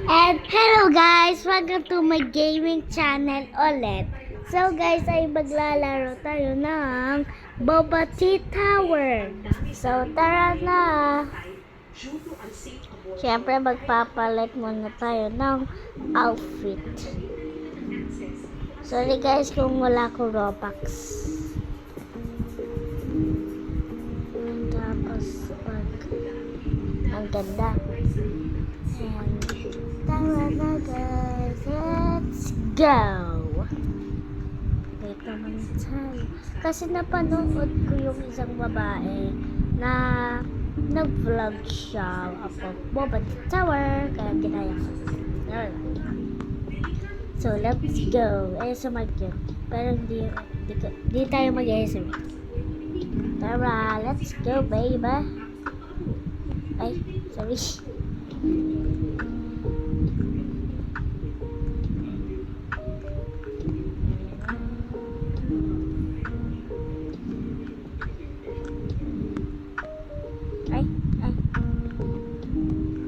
And hello guys! Welcome to my gaming channel ulit. So guys, ay maglalaro tayo ng Boba Tea Tower. So tara na! Siyempre magpapalit muna tayo ng outfit. Sorry guys kung wala ko Robux. Tapos ang ganda. And tara na guys, let's go! Wait naman tayo. Kasi napanood ko yung isang babae na nag-vlog siya about Boba Tower, kaya ginaya ko. So let's go. Sumagyot. Pero hindi tayo mag-ASM. Tara, let's go baby. Ay, sorry.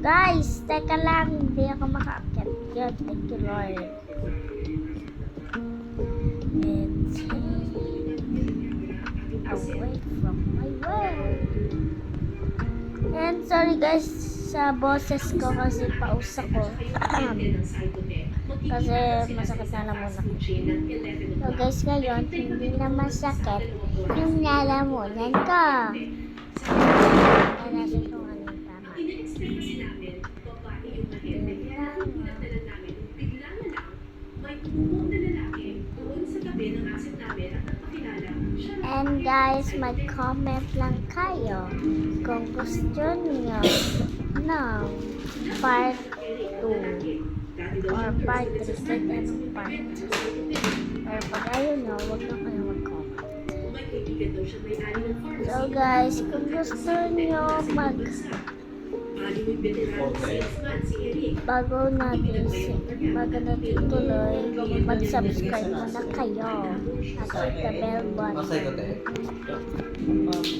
Guys, teka lang, hindi ako makaakyat. God, thank you Lord. Let's away from my world. And sorry guys sa boses ko kasi pausa ko. Kasi masakit na lamunan ko. So guys, ngayon, hindi na masakit yung lalamunan ko. Kaya natin kung ano yung tama. And guys, mag-comment lang kayo kung gusto niyo ng part 2 or part 3, kahit anong part. Pero pag ayaw nyo, huwag na kayo mag-comment. So guys, kung gusto niyo bago natin tuloy, mag-subscribe muna kayo at hit the bell button.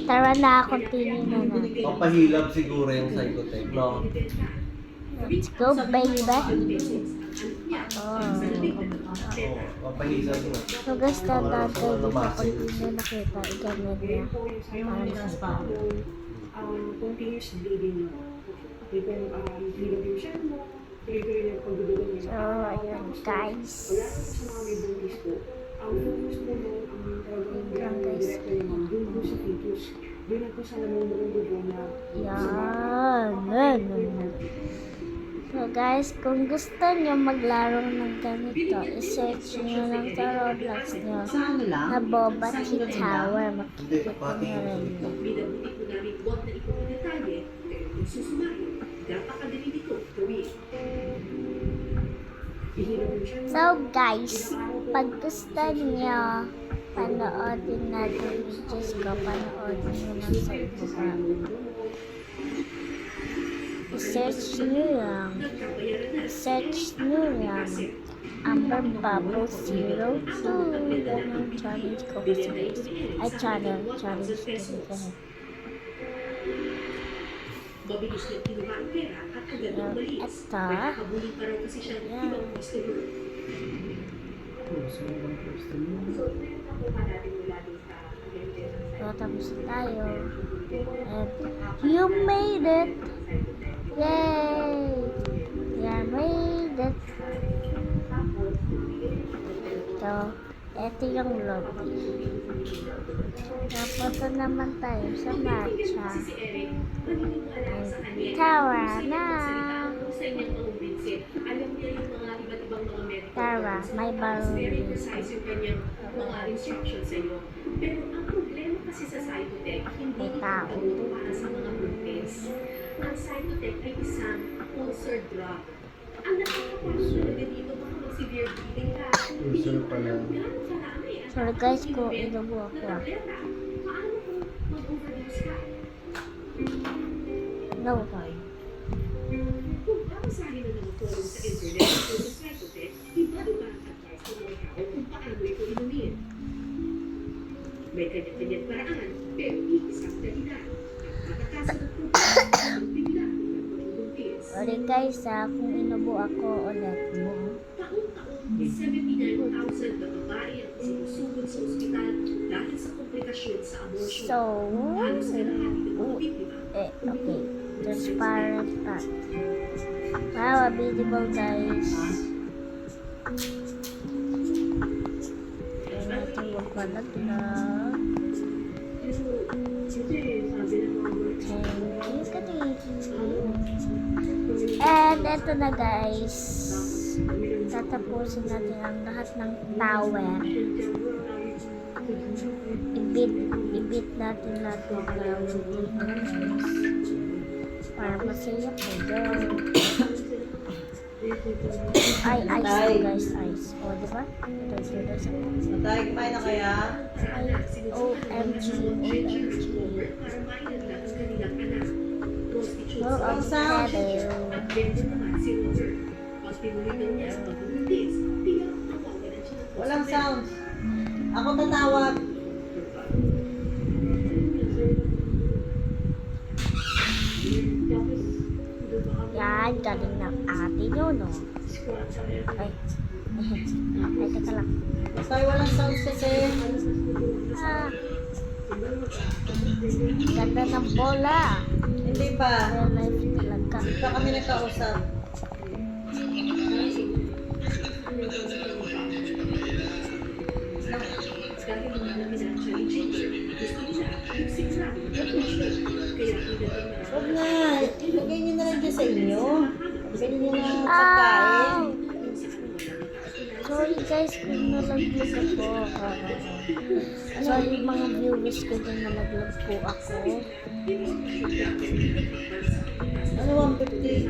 Tara na, continue na natin. Papahilap siguro yung Psychotech, no? Let's go, baby. Papahilap mo. So guys, tandaan kayo dito kung hindi nyo nakita, i-comment niya. Continuous bleeding mo. Itong bleeding yung shell mo, trigger yung pagdudugan mo. So, ayun guys. Wala naman sa mga may buntis ko. Ang focus mo mo, ang talagang director naman, dun mo sa fetus. Dun ako sa namumulang dugo na Yan. So guys, kung gusto nyo maglaro ng ganito, i-search nyo lang sa Roblox nyo na Boba Tea Tower. Makikita nyo rin yun. binabuti ko namin huwag na ito ang detalye, pero kung susumahin, napakadali nito gawin. Ihirap yung shell mo. So guys, pag gusto nyo panoodin natin videos ko, panoodin nyo lang sa ibaba. I-search nyo lang Amber Bubble 02. Yan ang challenge ko kasi guys. Ay, challenge ko kasi. Mabilis na kinuha ang pera at agad ang balis. Ito. Nakakabulin pa raw kasi siya ng ibang customer. So, nakuha natin mula din sa So, tapos tayo. And you made it! Yay! You made it! Ito yung lobby. Napunta naman tayo sa matcha. And Tara na! Tara, may balon dito. mga instructions sa iyo. Pero ang problema kasi sa Cytotech, hindi May ito tao. para sa mga buntis. Ang Cytotech ay isang ulcer drug. Ang nakakapagsulog dito baka mag-severe bleeding ka. Hindi mo alam gano'ng karami ang Sorry guys kung inubo ako. problema. Paano kung mag-overdose ka? No. Kung babasahin na ng forum sa internet o sa Cytotech, iba-iba ang advice ng mga tao kung paano ito inumin. May kanya-kanyang paraan, pero isang dahilan. Ang pagkakasunod ko, bigla ng pagbubuntis. Sorry guys kung inubo ako ulit. Taon-taon, 79,000 na babae ang sinusugod sa ospital dahil sa komplikasyon sa abortion. So, Halos kalahati ng mga biktima. okay. Transparent part. Wow, beautiful guys. Kaya natin magpalat na. And eto na guys. Tatapusin natin ang lahat ng tower. Ibit natin lahat ng tower dito guys. Para masaya po doon. Ay, ice to guys, ice. O, diba? Ito guys. Matay, kumain na kaya? Ay, OMG, OMG. Para mainaglag ang kanilang anak. Prostitute Well, sa ang At sabi. bento naman si Robert. Pag pinulitan niya ang pagbubuntis, tiyak nawawalan siya ng Walang sound. Ako tatawag. Yan, galing ng ate nyo, no? Ay, ay, teka lang. Matay, walang sounds kasi. Ah, ganda ng bola. Hindi pa. Real life talaga. Hindi pa kami nagkausap. Dahil mga financial changer, gusto nila yung sigurado na promotion. Kaya pinatang Huwag na. Ilagay niyo na lang dyan sa inyo. Bili niyo na ng Ah! pagkain. Sorry guys kung nalaglag ako. Sorry mga viewers ko kung nalaglag po ako. Ano 150?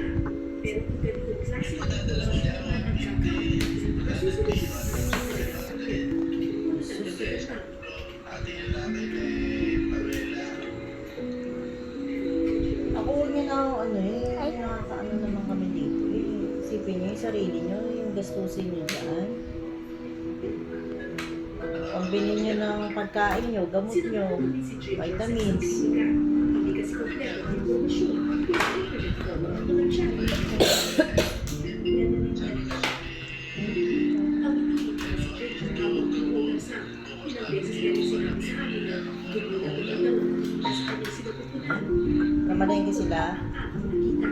pero kung ganitong klase ng promotion naman ang kakain, nasusunod siya sa mga sakit. Ako huwag niyo na ano eh. Ay. Nakakaano naman kami dito eh. Isipin niyo yung sarili niyo, yung gastusin niyo dyan. Pambili niyo ng pagkain niyo, gamot niyo, vitamins. Hindi kasi kompleto ang informasyon. Internet ko, mga chat. Ang iniit na si Church ng hawak ng ugasang. Ilang beses niya rin sinabi sa amin na hindi na pinagdawa na sa kanyang sinapupunan. Namalengke sila. Ang nakita.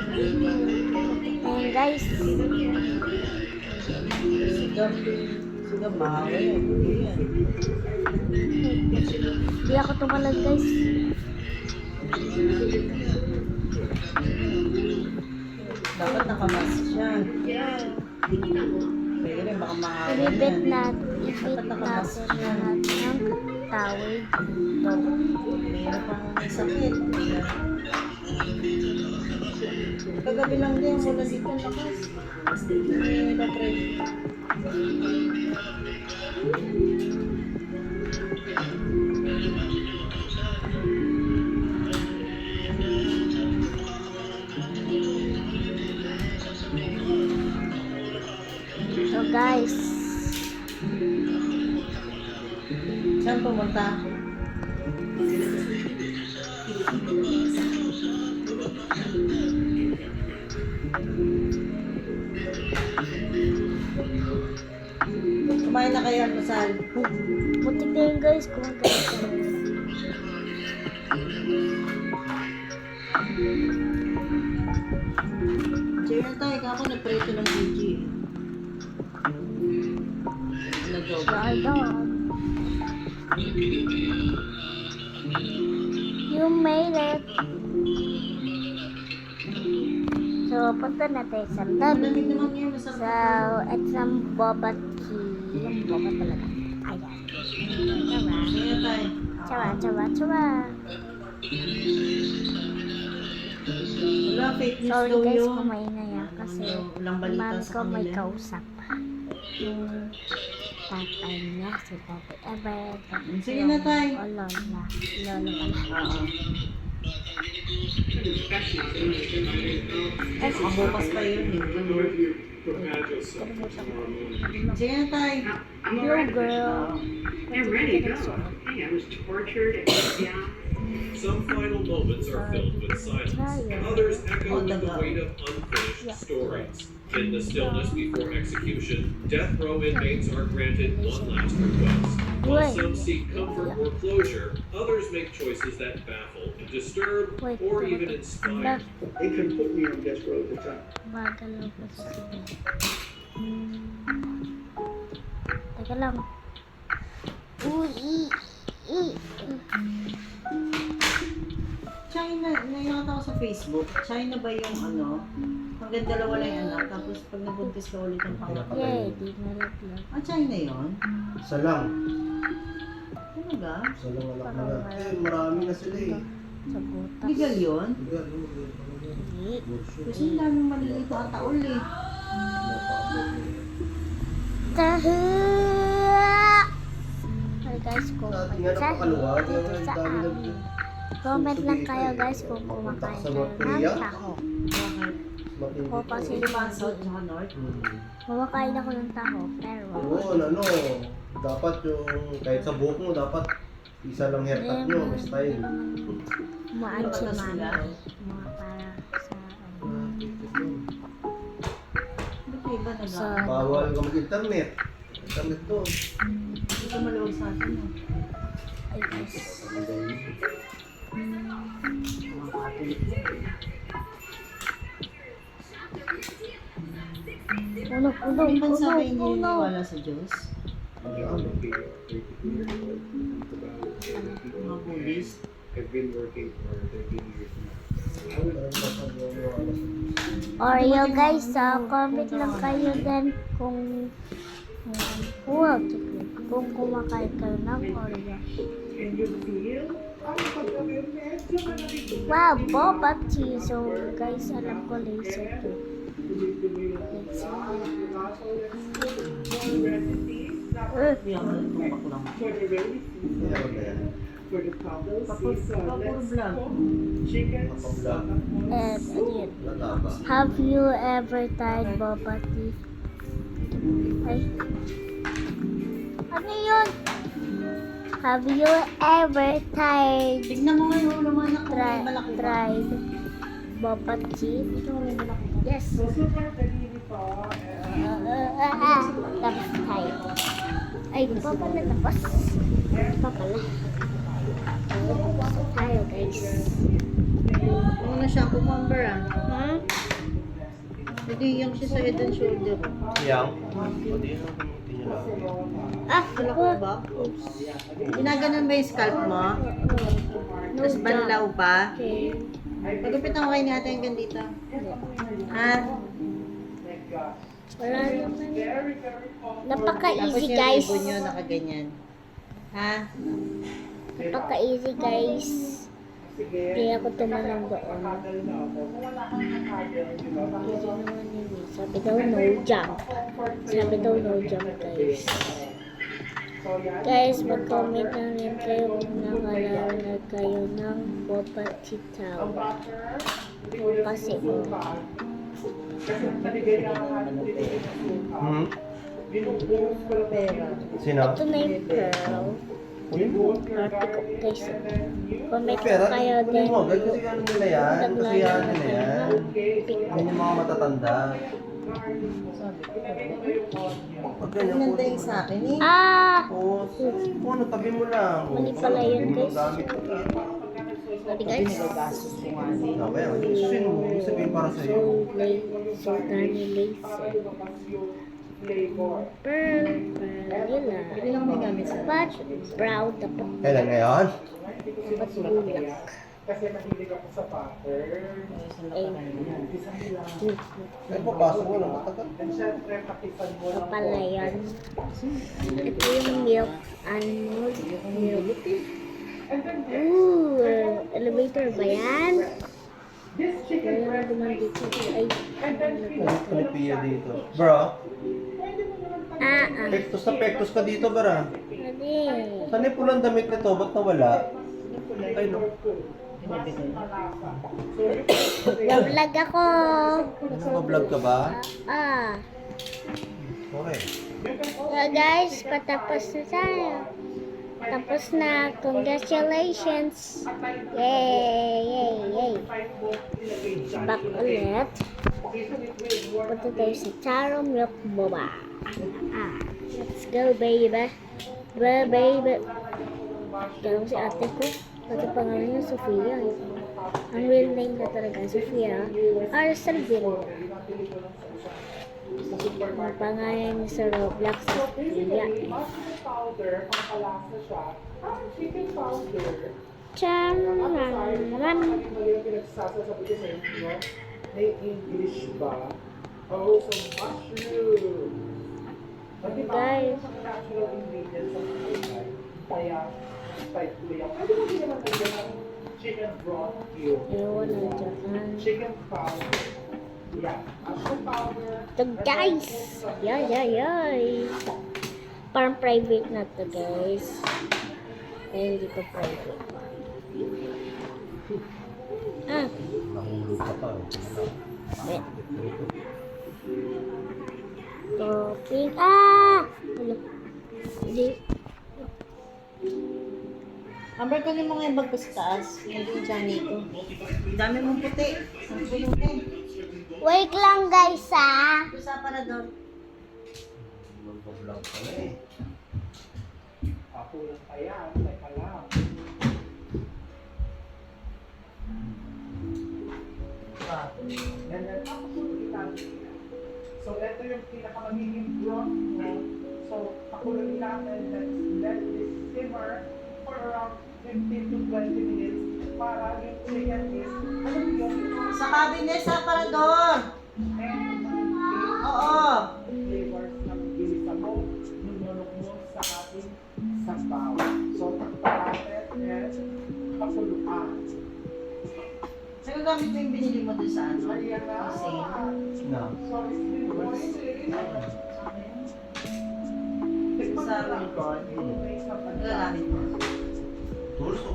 Ayan guys. Sigam. Sigam, mahawa yan. Hindi yan. Hindi ako tumalag guys. Dapat nakamas siya. Pwede rin, baka mahawa Ibibit yan. natin lahat ng towel dito. Mayroon pang may sakit. Kagabi lang din, wala dito ang lakas. May na-press. So guys, Saan pumunta? Kumain na kayo, Masal. butik na yun guys kung guys. Share na tayo, kako nagpreto ng BG. Nag-joke. You made it. So, punta na tayo sa lobby. Lamig naman yan, masarap. So, it's ang boba tea. Yung boba talaga. Ayan. Share na tayo. Chawa, chawa, chawa. Wala, fake news Sorry daw guys yun. kung maingay kasi Walang balita mami sa ko may kanila. kausap. Yung tatay niya, si tatay Ever. Sige na, tay. O lola. Lola pala. Oo. Bukas pa yun eh. Sige na tayo. Hello, girl. I'm ready to go. Hey, I was tortured and down. Some final moments are filled with silence. Others echo with the weight of unfinished stories. In the stillness before execution, death row inmates are granted one last request. While some seek comfort or closure, others make choices that baffle, disturb, Wait, or even inspire. They can put me on death row at the time. Bagal lang po sa sige. Teka lang. Uy, China, naiyak ako sa Facebook. China ba yung ano? Hanggang dalawa lang yung anak, tapos pag nabuntis ka ulit ang pangalan. yay, di nalaglag. Ah, China yun? Isa lang. Talaga? Isa lang anak nila. Eh, marami na sila eh. Sa butas. Legal yun? Legal, legal. Hindi. Kasi ang daming maliliit na taol eh. Tahu! Hi guys, kung Sa ating ano pakaluwag, dito ang sa dami na amin. Comment lang kayo guys kung kumakain kayo ng taho. Ako kasi Sige ba, South tsaka North? kumakain ako ng taho, pero Oo, ano, dapat yung, kahit sa buhok mo, dapat isa lang haircut nyo, may style. maan si Patas mami. nila? Mga para sa Ba't may iba na Sa- ba? Bawal ka mag-internet. Internet to. Hindi ka maluwag sa atin eh. ay guys. Mga Catholic. Puno, Ang bansa ba hindi puno. naniniwala sa Diyos? Mga Buddhist? I've been working for 13 years now. Oreo guys, comment lang kayo din kung wow, kung kumakain kayo ng Oreo. Wow, boba tea. So guys, alam ko laser to. Yan, tumak lang. Meron na yan. Puro vlog. Mapag-vlog. And again, Nataba. have you ever tried boba tea? Ay. Ano yun? Have you ever tried Tignan mo nga yung ulo mo anak ko, may malaki ba? tried boba tea? Ito may malaki. Yes. Tapos tayo. Ay, di pa pala tapos. Pa pala. Tapos tayo, guys. Ano na siya, cucumber ah. Hmm? Hindi yung siya sa head and shoulder. Yang? Pwede yun. Hindi nyo lang. Ah, Wala ko ba? Ginaganon ba yung scalp mo? No Tapos banlaw pa? Okay. Pagupitan ko kayo ni ate hanggang dito. Ha? Wala naman. Tapos Napaka-easy, yung guys. ibon nyo nakaganyan. Ha? Napaka-easy, guys. Hindi ako tumalong doon. Easy naman yun eh. Sabi daw no jump. Sabi daw no jump, guys. Guys, mag-comment na rin kayo kung nakalala kayo ng boba titaw. Kasi Hmm? Pera. Sino? ito na yung pearl. Party ko, guys. Comment Pera? kayo Kunin din. mo, ganyan kasi ano nila yan. Kasi yan nila yan. Yan yung mga matatanda. Pag ganyan po. Pinantay sa akin eh. Ah! Oo, kung ano, tabi mo lang. Mali pala yun, Hindi mo guys. gamit ko lang. Sabi Hindi guys. nagagastos ko nga eh. Mamaya, isusin mo. Ibig sabihin para sa iyo. So Danny Laser. Pearl, vanilla. Hindi lang may gamit sa But proud dapat. Kailan ngayon? Dapat bulak. Eh, Kaya papasok mo lang matagal. pala yan. Ito yung milk almond milk. Ooh, elevator ba yan? Wala naman dito. Ay, Ano piya dito? Bro, pektos na pektos ka dito, bara. Pwede. Saan yung pulang damit nito? Ba't nawala? Ay, no. Nag-vlog ako. Ano ba vlog ka ba? Ah, Okay. So guys, patapos na tayo. Tapos na. Congratulations. Yay! Yay! Yay! Back ulit. Punta tayo sa Charo Milk Boba. Let's go, baby. Baby. Ganun si ate ko. Pati pangalan niya, Sofia. Ang real name na talaga, Sofia Arcelville. Ang pangalan niya sa Roblox, Sofia. Charan. May English ba? Oh, so mushroom. Pati ba, Guys. mga natural ingredients sa mga kaya type ko yan. Pwede mo din naman tayo ng chicken broth cube. Ewan na dyan. Chicken powder. Yeah. Mushroom powder. So guys, yay. Parang private na to guys. Eh, hindi pa private. Nahulog ka pa. Topping. Wala. Hindi. Amber, kunin mo nga yung bag ko sa taas. Yung Johnny ko. Dami mong puti. Ang pulutin. Wait lang guys Ito sa aparador. Mag-vlog ka na eh. Ako lang pa yan. Teka lang. And then, ako so, ito yung pinakamagiging broth mo. So, pakuloyin natin. Let's let this simmer for around 15 to 20 minutes para yung chicken is, alam mo yun, Sa cabinet sa aparador. and Oo. flavors ng gilisa mo, nununok mo sa ating sabaw. So, takpan natin and pakuluan. Saan gamit mo yung binili mo doon sa ano? Ayan na. Kasi, Na. So, it's been Sa record. Nagagamit mo. Tulso.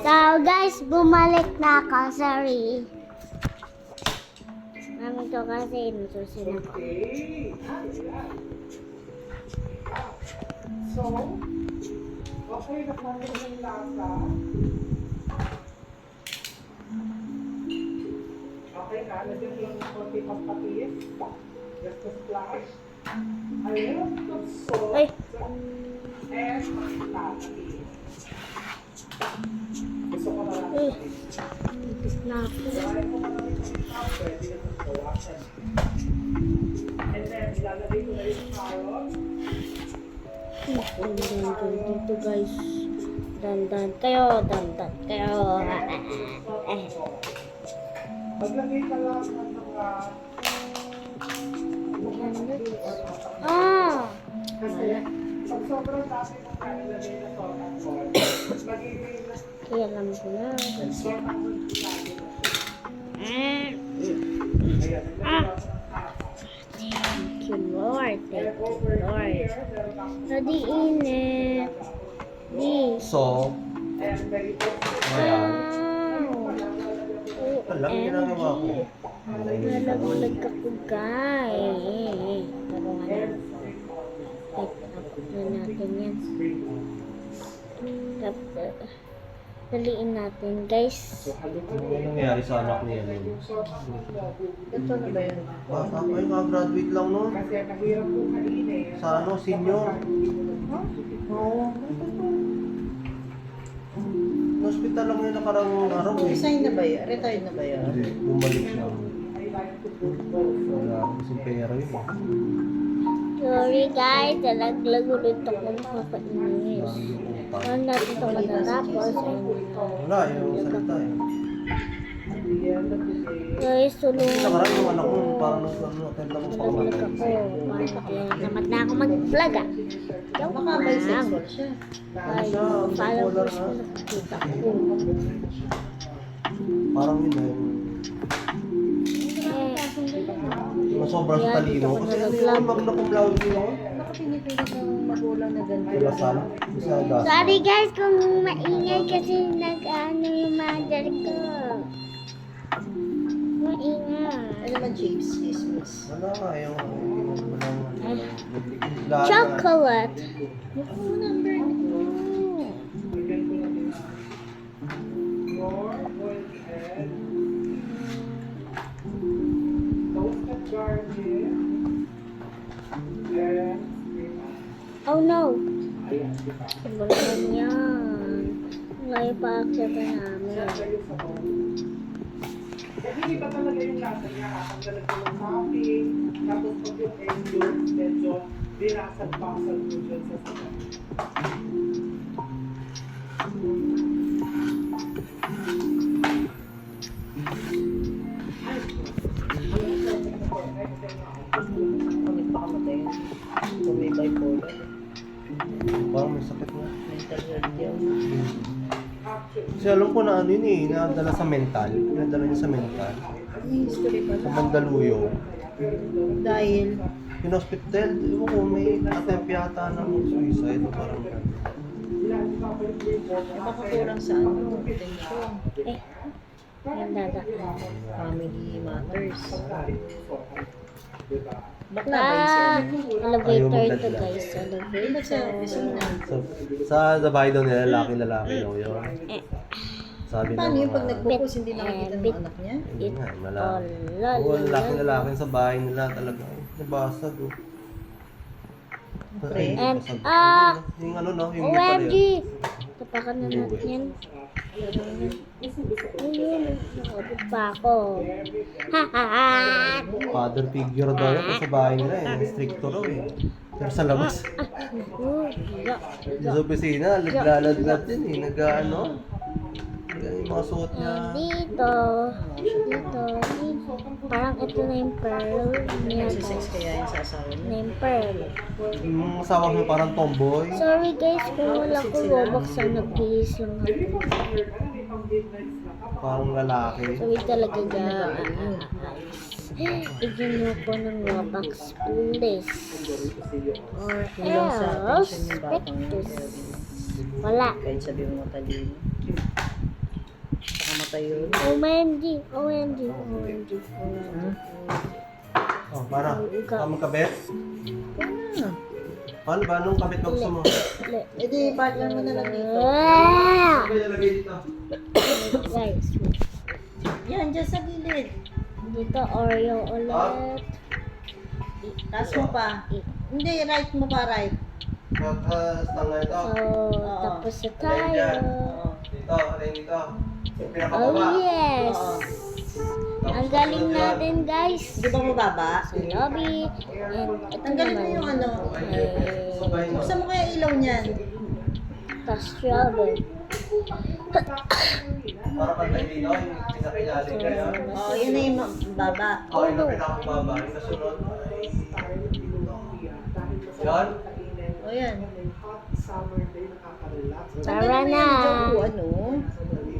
So guys, bumalik na ako. Sorry. Namin to kasi nasusin ako. Okay. So, okay na pa rin yung lasa. Okay na, lagyan mo lang ng konti pampatis. Just a splash. A little bit of salt. Ay. And patis. Gusto ko na lang. Eh. Ipis na ako. So, ayaw ko na lang yung pwede na sa bawasan. And then, ilalagay ko na yung carrot. Dan dito guys. Dan kayo. Maglagay ka lang ng mga kasi pag sobrang dami mong kanilagay na salt and oil, magiging Kaya alam ko na. salt and oil lagi na siya. Ayan, naglagay ako ng half. Thank you Lord. Thank And you over Lord. here, meron akong Nadi init. Di. So, and very ayan. Wow. Alam, ginagawa ko. Nalaglag ako guys. Pero nga wait, tapos na natin yan. Tapos, daliin natin guys. Ano nangyari sa anak niya nun? Ito na ba yun? Bata pa yun, graduate lang nun. kasi mahirap po kainin. Sa ano, senior. Oo. Hospital lang yun nakarang araw eh. Resign na ba yun? Retired na ba yun? Hindi, bumalik siya. I like to put both. Wala, kasing pera yun. Sorry guys, nalaglag ulit ako nakakainis. Ano natin ito matatapos? Wala, yung salita eh. At the end of the day, Guys, tulungan Nakarang yung anak ko, parang attend ako pa Nalaglag ako. Parang tamad na ako mag-vlog ah. Joke Baka may lang. sexual siya. Ay, followers ko nakikita ko. Parang yun eh. Eh, Kung sobrang Yan, talino. dito ko Kasi ano nalaglag. yun, magna cum laude din ako. Baka pinipilit ng magulang na ganito. Lasal. Sa gas. Sorry guys kung maingay kasi nag-ano yung mother ko. Maingay. Ano naman chips? Chismis. Wala ka, yung Ay, lahat na- chocolate. Naku, number ko. Your boiled egg, toasted garlic, and Oh no. ayan, di ba? Sobrang yan. Layo pa akit na namin. Siyempre yung sabon. Eh, hindi ba talaga yung lasa niya? Kakanggalan ko ng topping, tapos pag yung egg yolk, medyo binasag-pasag mo dyan sa sabon. Ulit pa kamatay. Kung may bipolar. Parang may sakit na. Mental health yun. Kasi alam ko na ano yun eh, nadala sa mental. Nadala niya sa mental. May history pa Sa na. Mandaluyong. Dahil, Yung hospital, ewan ko, may attempt yata ng suicide o parang gano'n. baka kulang sa ano, attention. Eh, yung dadaan. Family matters. Bakla ba Ah, yun sir? elevator Ayaw to magdadala. guys. Hindi ba sa opisina? Sa bahay daw nila, lalaki daw yun. Sabi ng Paano yung pag mga... nagpupus hindi nakikita ng anak niya? Yun nga, malaki. Lol. Oo, lalaki sa bahay nila talaga. Ay, nabasag oh. Pre. And, Basag. ah, Yung ano no, yung hindi pala OMG! yun. Tapakan na natin yan. Ayun, nakabot pa ako. Ha ha ha! Father figure daw yun sa bahay nila eh. Stricto raw eh. Pero sa labas, sa opisina, naglaladlad din eh. Nag-ano. Yung mga suot niya. Dito. Parang ito na yung pearl niya. Nagsisex kaya yung sa asawa Na niya? yung pearl. Yung asawa ko parang tomboy. Sorry guys, kung wala ko Robux ang nag-bihis lang ako. Parang lalaki. Sorry talaga guys. Bigyan niyo ko ng Robux please. Or Kulang sa else, attention yung batang yun. pectus. Wala. Kahit sabi mo matalino. Saka matayo. OMG. Oh, para. Magkabit? Ano? Paano ba? Anong kabit na gusto mo? E di, partner mo na lang dito. Ah! Ano ilalagay dito? Guys, Yan, dyan sa gilid. dito Oreo ulit. Taas mo pa. Hindi, right mo pa, right. Tanga ito. So, tapos na tayo. Dito, alin dito. Yung Oh pinakababa. yes! Oo. Ang galing natin guys. Di ba mababa? Sa lobby. And ito Tanggalin mo naman. yung ano. Eh, Buksan mo kaya ilaw niyan. tas strawberry. Para pantay dito, yung pinakilali kaya. Oo, yun na yung baba. Oo, yung pinakababa. Yung kasunod ay... Yan. O yan. Hot summer day, nakaka-relax. Tara Tanggalin mo na. yan dyan kung ano.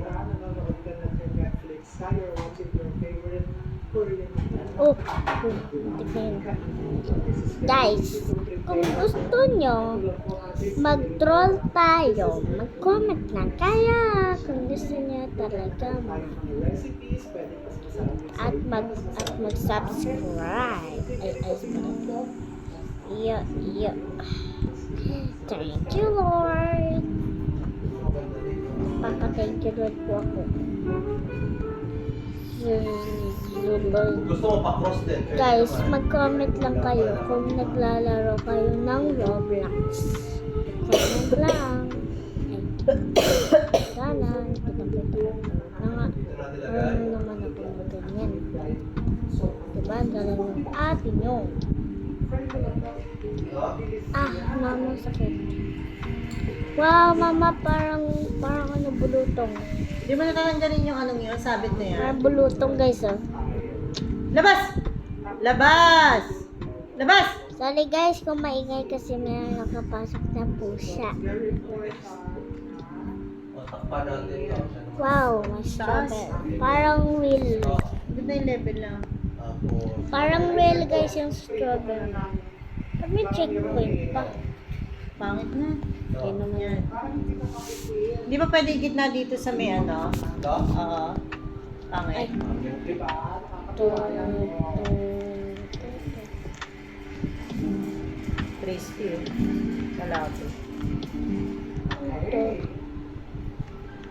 Nanonood ka na sa Netflix, you're watching your favorite Korean Oh, tingin. Guys, kung gusto nyo mag-troll tayo, mag-comment lang kayo kung gusto nyo talaga recipes, pwede pa sa at mag-subscribe. Ay, pala. Iyo. Thank you, Lord. Papa-thank you, Lord po ako. Gusto mo pa-cross din. Pwede Guys, naman. mag-comment lang kayo kung naglalaro kayo ng Roblox. Comment lang. Sana, kita-kita. Dito natin lagay. Ano naman ako ganyan. Diba? Ang galing ng ate nyo. Mama, sakit. Wow, mama, parang ano bulutong. Di ba natatanggalin yung anong yun? Sabit na yan. Parang bulutong, guys, oh. Labas! Labas! Labas! Sorry, guys, kung maingay kasi may nakapasok na pusa. O, takpan natin ito. Wow, mas strawberry. Parang wheel. Good na yung level lang. Tapos, Parang real guys yung strawberry. Pag may checkpoint pa. Pangit na. Kaya naman. Yan. Di ba pwede gitna dito sa may ano? ito. Oo. Ay. Pangit. Crispy eh. Malapit.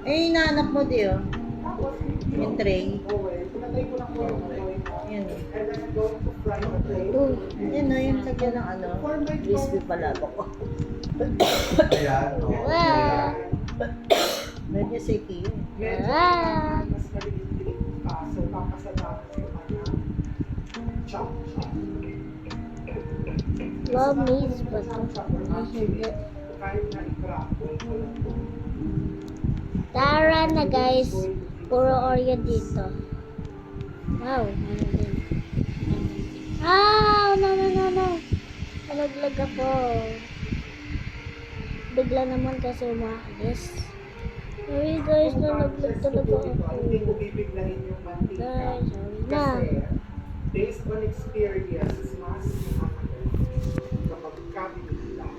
Eh, hinahanap mo di oh. Yung tray. Yan eh. Yan o, yung lagyan ng ano. Crispy pala ako. Ayan. oh. Wow! Medyo siki yun. Ah! So, papasalamat sa kanya. Chop, chop. Wow, maze ba ito? Ay, hindi. Kahit na i-grab. Tara na guys. Puro Oreo dito. Wow, ano din. Ah! No, no, no, no. Nalaglag ako. Bigla naman kasi umaalis. Sorry guys, nalaglag talaga ako. Hindi ko bibiglahin yung mantika. Guys, sorry na. Kasi, based on experience, mas nakakagaling kapag kabili lang.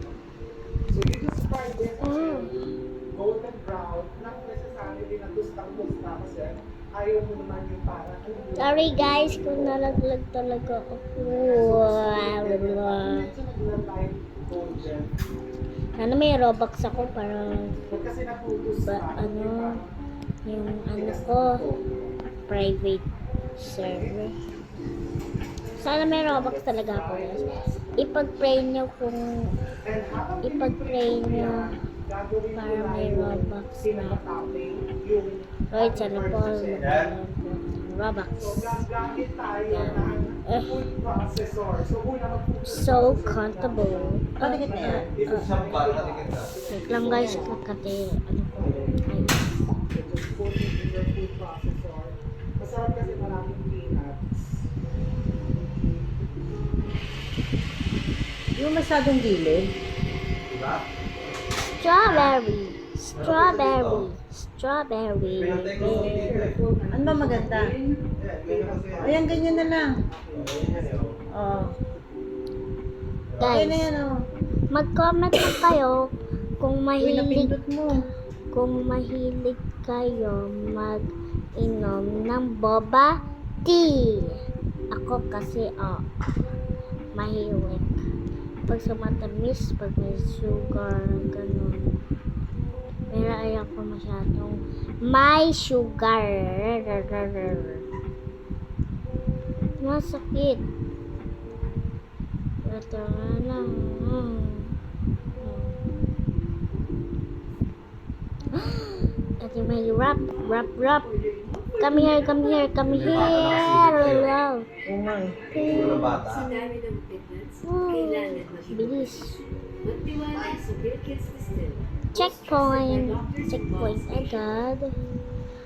So, you just fry them golden brown, not necessarily na tustang-tusta kasi ayaw mo naman yung parang Sorry guys kung nalaglag talaga ako. Wow. medyo naglalay golden. Ano may Robux ako para Huwag kasi naputus ba, na. ano, yung ano ko, private server. Sana may Robux talaga ako guys. Ipag-pray nyo kung, And habang ipag-pray nyo gagawin ko para may lang Robux na. pinakatapping yung Right, sana po Robux. So, gagamit tayo ng food processor. So, una So comfortable. Paligid na yan. Ito sa bal, natigit na. Wait lang guys, kakati, ano ko, ay, just put it in your food processor. Masarap kasi maraming peanuts. Yung masyadong gilid. Diba? strawberry, strawberry, strawberry. Pinatay ko sa dito eh. Ano ba maganda? Ayan, ganyan kasi yan. Ayan, ganyan na lang. Ayan yan eh, oh. Oh. Guys, Ayan na yan oh. mag-comment na kayo kung Uy, mahilig, napindot mo. kayo mag-inom ng boba tea. Ako kasi, mahilig. Pag sa matamis, pag may sugar, ganun. Pero ayaw ko masyadong may sugar. Masakit. Ito na lang. Ito may wrap. Come here. Wow. Oo nga eh. Siguro ng bata. Sa dami ng fitness, Wow. kailangan maging Bilis. magtiwala sa Bill Kids Distill. Checkpoint agad.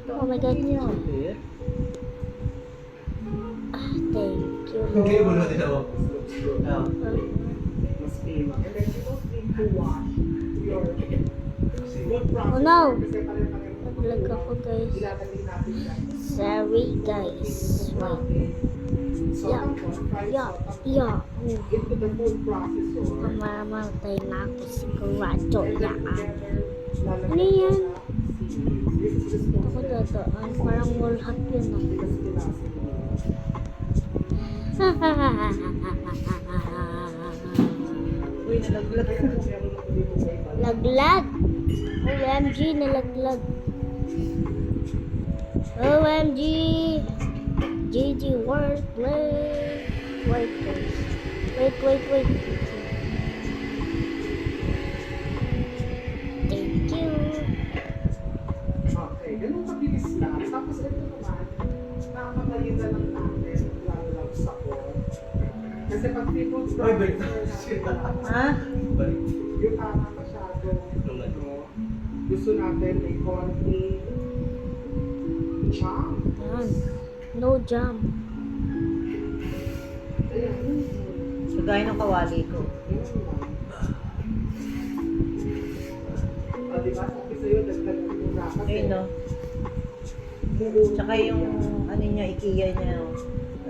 Oh my god. Thank you. Hindi mo na din ako. Ah, Mas pima. And then you don't need to wash your food processor. Oh no! Kasi pare-pareho Naglag ako guys. ilalagay natin yan. Sorry guys. Wait. So, Yeah. tapos, fry Yeah. salt Yeah. into the food processor. Mamamatay na ako sigurado. And then Yan. together, lalagyan Ano yan? mo na seeds. This is just Ako dadaan. Parang wallhack yun ah. because pinasa mo. Uy, nalaglag. Kaya kung meron ako dito sa iba, Laglag. OMG, nalaglag. OMG. GG, wordplay. Wait. Thank you. okay, ganun kabilis lang. Tapos ito naman, nakakamayin na lang natin, lalabs ako. Kasi pag people Ay, balik na. Ha? Balik. yung parang masyadong gusto natin may konti chunk. Yan. No jam. Ayan. Kagaya ng kawali ko. Diba, sabi sa'yo, dagdagan mo na kasi Ayun no. Tsaka yung ano niya, IKEA niya. Oh.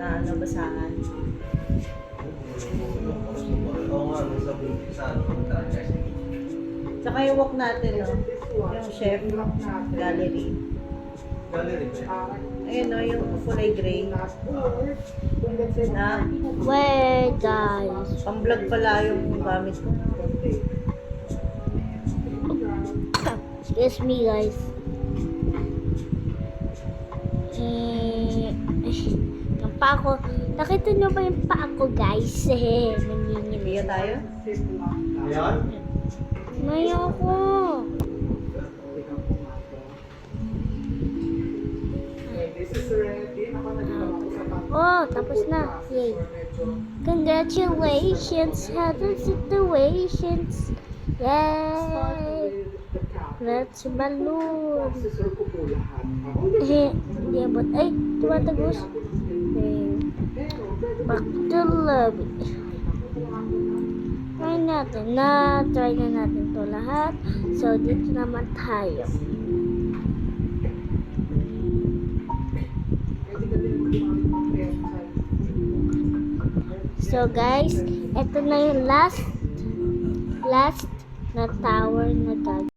na ano, basahan. Oo nga, may sabi sa ano, pagkakasya. Tsaka yung walk natin, no? Yung chef gallery. Gallery ba? Ayun, no? Yung kulay gray. Na, Where, guys? pang-vlog pala yung gamit ko. Excuse me, guys. Yung pa ako. Nakita nyo ba yung pa ako, guys? Nanginginig. Biya tayo? Ayan? May ako. This is ready. Ako nagagawa ko sa tatlo. Oh, tapos na. Yay. Congratulations. Happy situations. Yay. Let's balloon. Processor ko po lahat. Hindi abot. Ay, tumatagos. Back to lobby. Try na natin to lahat. So, dito naman tayo. So, guys, ito na yung last na tower na gagawin.